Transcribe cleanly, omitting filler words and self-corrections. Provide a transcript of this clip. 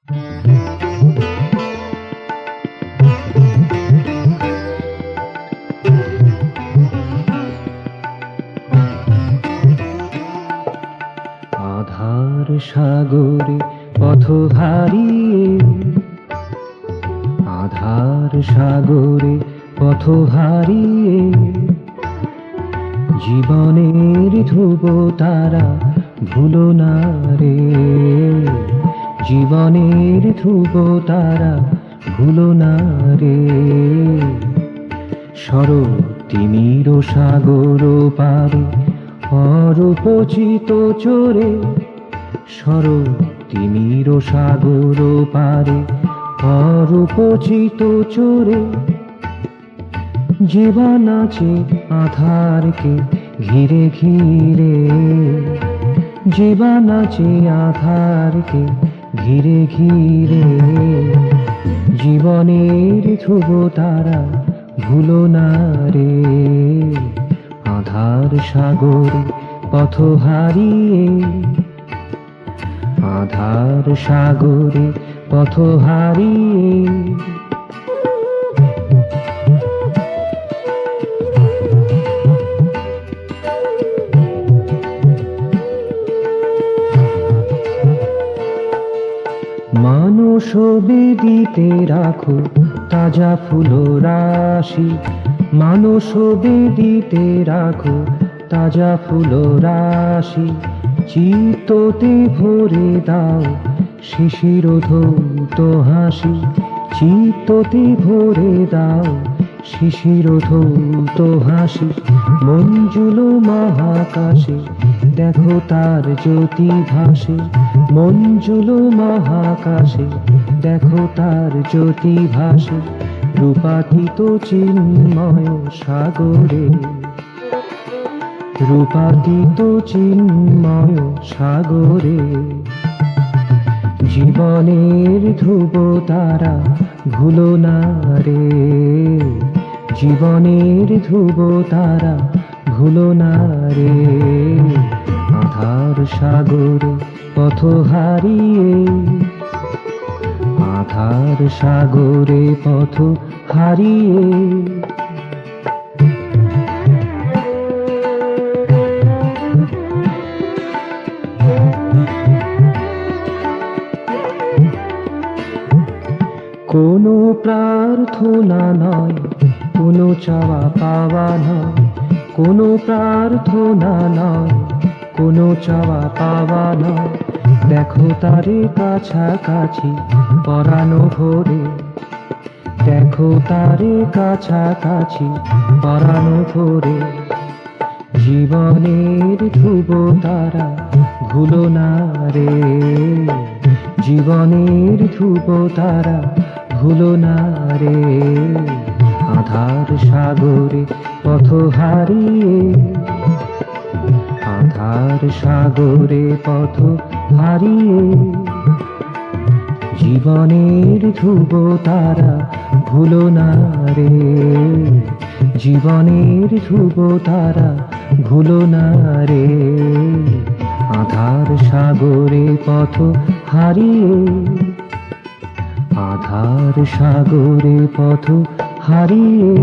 আধার সাগরে পথ হারিয়ে, আধার সাগরে পথ হারিয়ে, জীবনের ধ্রুব তারা ভুলো না রে, জীবনের ধ্রুব তারা ভুলো না রে। সরো তিমির সাগর পারে অরুপচিত চোরে, সরো তিমির সাগর পারে অরুপচিত চোরে, যেবা নাচে আধারকে ঘিরে ঘিরে, যেবা নাচে আধারকে ঘিরে ঘিরে, জীবনের ধ্রুব তারা ভুলো না রে, আধার সাগরে পথ হারিয়ে, আধার সাগরে পথ হারিয়ে। মানস বেদিতে রাখো তাজা ফুল রাশি, মানস বেদিতে রাখো তাজা ফুল রাশি, চিত্ততে ভরে দাও শিশির ধৌত হাসি, চিত্ততে ভরে দাও শিশির ধৌত হাসি। মঞ্জুল মহাকাশে দেখো তার জ্যোতি ভাসে, মঞ্জুল মহাকাশে দেখো তার জ্যোতি ভাসে, রূপাতীত চিন্ময় সাগরে, রূপাতীত চিন্ময় সাগরে, জীবনের ধ্রুব তারা ভুলো না রে, জীবনের ধ্রুব তারা ভুলো না রে, আধার সাগরে পথ হারিয়ে, আধার সাগরে পথ হারিয়ে। কোনো প্রার্থনা নয়, কোনো চাওয়া পাওয়া নয়, কোনো প্রার্থনা নয়, কোনো চাওয়া পাওয়া নয়, দেখো তারে কাছাকাছি পরানো ভরে, দেখো তারে কাছাকাছি পরানো ভরে, জীবনের ধ্রুব তারা ভুলো না রে, জীবনের ধ্রুব তারা ভুলো না রে, আধার সাগরে পথ হারিয়ে, আধার সাগরে পথ হারিয়ে, জীবনের ধ্রুব তারা ভুলো না রে, জীবনের ধ্রুব তারা ভুলো না রে, আধার সাগরে পথ হারিয়ে, আধার সাগরে পথ হারিয়ে।